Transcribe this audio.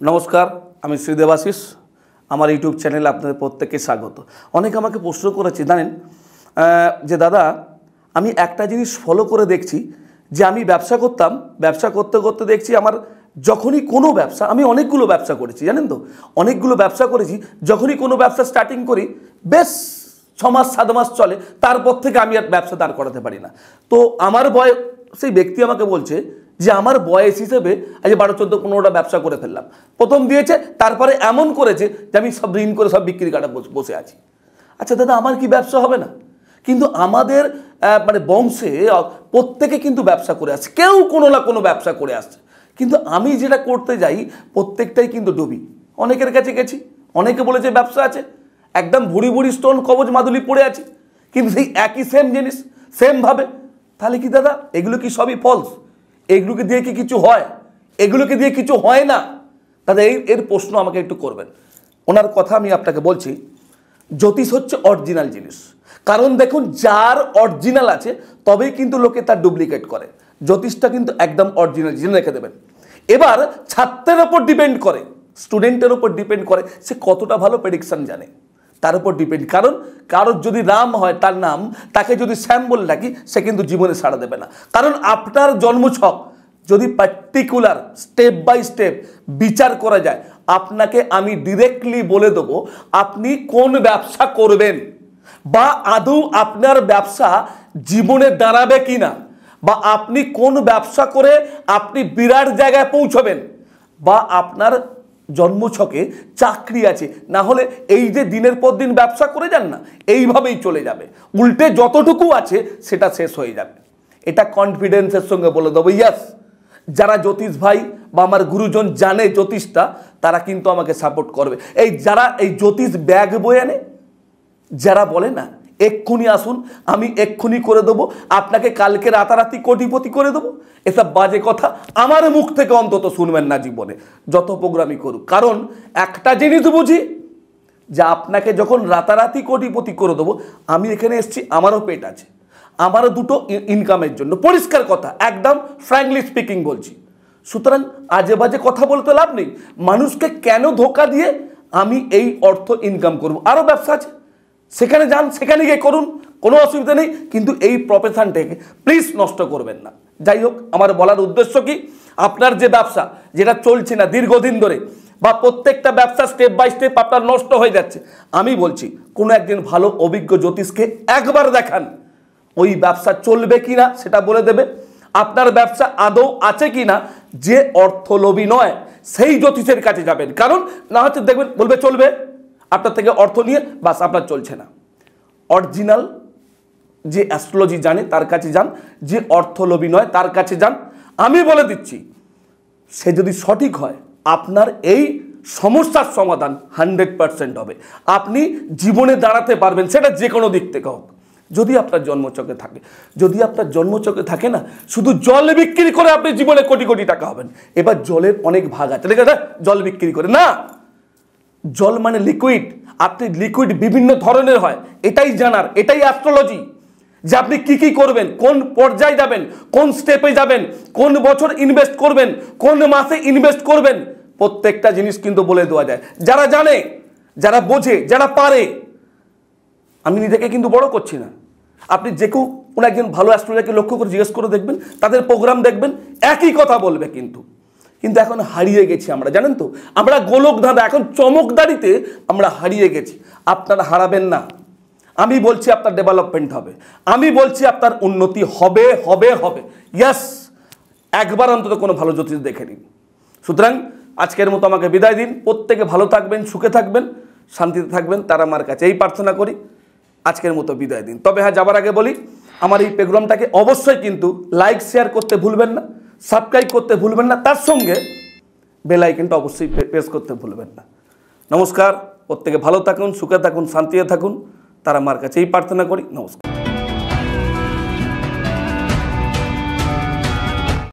নমস্কার, আমি শ্রী দেবাশিস। আমার ইউটিউব চ্যানেলে আপনাদের প্রত্যেককে স্বাগত। অনেকে আমাকে প্রশ্ন করেছে, জানেন যে দাদা আমি একটা জিনিস ফলো করে দেখছি যে আমি ব্যবসা করতাম, ব্যবসা করতে করতে দেখছি আমার যখনই কোনো ব্যবসা, আমি অনেকগুলো ব্যবসা করেছি, জানেন তো, অনেকগুলো ব্যবসা করেছি। যখনই কোনো ব্যবসা স্টার্টিং করি বেশ 6 মাস 7 মাস চলে, তারপর থেকে আমি আর ব্যবসা দাঁড় করাতে পারি না। তো আমার সেই ব্যক্তি আমাকে বলছে যে আমার বয়স হিসেবে আজ 12, 14, 15টা ব্যবসা করে ফেললাম। প্রথম দিয়েছে, তারপরে এমন করেছে যে আমি সব ঋণ করে সব বিক্রি কাটা বসে আছি। আচ্ছা দাদা, আমার কি ব্যবসা হবে না? কিন্তু আমাদের বংশে প্রত্যেকে কিন্তু ব্যবসা করে আসছে, কেউ কোনো না কোনো ব্যবসা করে আসছে। কিন্তু আমি যেটা করতে যাই প্রত্যেকটাই কিন্তু ডুবি। অনেকের কাছে গেছি, অনেকে বলেছে ব্যবসা আছে, একদম ভুড়ি ভুড়ি স্টোন কবজ মাদুলি পড়ে আছি, কিন্তু সেই একই সেম জিনিস সেমভাবে। তাহলে কি দাদা এগুলো কি সবই ফলস? এগুলোকে দিয়ে কি কিছু হয়? এগুলোকে দিয়ে কিছু হয় না দাদা। এর প্রশ্ন আমাকে একটু করবেন। ওনার কথা আমি আপনাকে বলছি, জ্যোতিষ হচ্ছে অরিজিনাল জিনিস। কারণ দেখুন, যার অরিজিনাল আছে তবেই কিন্তু লোকে তার ডুপ্লিকেট করে। জ্যোতিষটা কিন্তু একদম অরিজিনাল, জেনে রেখে দেবেন। এবার ছাত্রের ওপর ডিপেন্ড করে, স্টুডেন্টের ওপর ডিপেন্ড করে সে কতটা ভালো প্রেডিকশন জানে, তার উপর ডিপেন্ড। কারণ কারোর যদি রাম হয় তার নাম, তাকে যদি শ্যাম বলে ডাকি সে কিন্তু জীবনে সাড়া দেবে না। কারণ আপনার জন্মছক যদি পার্টিকুলার স্টেপ বাই স্টেপ বিচার করা যায়, আপনাকে আমি ডিরেক্টলি বলে দেবো আপনি কোন ব্যবসা করবেন, বা আদৌ আপনার ব্যবসা জীবনে দাঁড়াবে কিনা, বা আপনি কোন ব্যবসা করে আপনি বিরাট জায়গায় পৌঁছবেন, বা আপনার জন্মছকে চাকরি আছে। না হলে এই যে দিনের পর দিন ব্যবসা করে যান না, এইভাবেই চলে যাবে। উল্টে যতটুকু আছে সেটা শেষ হয়ে যাবে। এটা কনফিডেন্সের সঙ্গে বলে দেবো। ইয়াস, যারা জ্যোতিষ ভাই বা আমার গুরুজন জানে জ্যোতিষটা, তারা কিন্তু আমাকে সাপোর্ট করবে। যারা এই জ্যোতিষ ব্যাগ বয়ে আনে, যারা বলে না এক্ষুনি আসুন আমি এক্ষুনি করে দেবো, আপনাকে কালকে রাতারাতি কোটিপতি করে দেবো, এসব বাজে কথা আমার মুখ থেকে অন্তত শুনবেন না জীবনে, যত প্রোগ্রামই করুক। কারণ একটা জিনিস বুঝি যে আপনাকে যখন রাতারাতি কোটিপতি করে দেবো, আমি এখানে এসেছি, আমারও পেট আছে, আমারও দুটো ইনকামের জন্য। পরিষ্কার কথা, একদম ফ্র্যাঙ্কলি স্পিকিং বলছি। সুতরাং আজে বাজে কথা বলতে লাভ নেই। মানুষকে কেন ধোকা দিয়ে আমি এই অর্থ ইনকাম করব? আরও ব্যবসা আছে, সেখানে যান, সেখানে গিয়ে করুন, কোনো অসুবিধা নেই। কিন্তু এই প্রফেশনটাকে প্লিজ নষ্ট করবেন না। যাই হোক, আমার বলার উদ্দেশ্য কি, আপনার যে ব্যবসা যেটা চলছে না দীর্ঘদিন ধরে, বা প্রত্যেকটা ব্যবসা স্টেপ বাই স্টেপ আপনার নষ্ট হয়ে যাচ্ছে, আমি বলছি কোনো একদিন ভালো অভিজ্ঞ জ্যোতিষকে একবার দেখান, ওই ব্যবসা চলবে কিনা সেটা বলে দেবে। আপনার ব্যবসা আদৌ আছে কিনা, যে অর্থলোভী নয় সেই জ্যোতিষের কাছে যাবেন। কারণ না হচ্ছে দেখবেন বলবে চলবে, আপনার থেকে অর্থ নিয়ে বাস আপনার চলছে না। অরিজিনাল যে অ্যাস্ট্রোলজি জানে তার কাছে যান, যে অর্থলোভী নয় তার কাছে যান। আমি বলে দিচ্ছি, সে যদি সঠিক হয় আপনার এই সমস্যার সমাধান 100% হবে। আপনি জীবনে দাঁড়াতে পারবেন, সেটা যে কোনো দিক থেকে হোক। যদি আপনার জন্মচকে থাকে, যদি আপনার জন্মচকে থাকে না, শুধু জল বিক্রি করে আপনি জীবনে কোটি কোটি টাকা হবেন। এবার জলের অনেক ভাগ আছে, ঠিক আছে, জল বিক্রি করে না। জল মানে লিকুইড, আপনি লিকুইড বিভিন্ন ধরনের হয়, এটাই জানার, এটাই অ্যাস্ট্রোলজি। যে আপনি কি কি করবেন, কোন পর্যায়ে যাবেন, কোন স্টেপে যাবেন, কোন বছর ইনভেস্ট করবেন, কোন মাসে ইনভেস্ট করবেন, প্রত্যেকটা জিনিস কিন্তু বলে দেওয়া যায়। যারা জানে, যারা বোঝে, যারা পারে, আমি নিজেকে কিন্তু বড় করছি না। আপনি যে কেউ কোনো একজন ভালো অ্যাস্ট্রোলজারকে লক্ষ্য করে জিজ্ঞেস করে দেখবেন, তাদের প্রোগ্রাম দেখবেন, একই কথা বলবে। কিন্তু এখন হারিয়ে গেছি আমরা, জানেন তো, আমরা গোলক ধাঁধা, এখন চমকদারিতে আমরা হারিয়ে গেছি। আপনারা হারাবেন না। আমি বলছি আপনার ডেভেলপমেন্ট হবে, আমি বলছি আপনার উন্নতি হবে হবে হবে। ইয়াস, একবার অন্তত কোনো ভালো জ্যোতিষ দেখে নিন। সুতরাং আজকের মতো আমাকে বিদায় দিন। প্রত্যেকে ভালো থাকবেন, সুখে থাকবেন, শান্তিতে থাকবেন, তারা আমার কাছে এই প্রার্থনা করি। আজকের মতো বিদায় দিন। তবে হ্যাঁ, যাবার আগে বলি, আমার এই প্রোগ্রামটাকে অবশ্যই কিন্তু লাইক শেয়ার করতে ভুলবেন না, সাবস্ক্রাইব করতে ভুলবেন না, তার সঙ্গে বেল আইকনটা অবশ্যই প্রেস করতে ভুলবেন না। নমস্কার, প্রত্যেকে ভালো থাকুন, সুখে থাকুন, শান্তিতে থাকুন, তারা আমার কাছে এই প্রার্থনা করি। নমস্কার।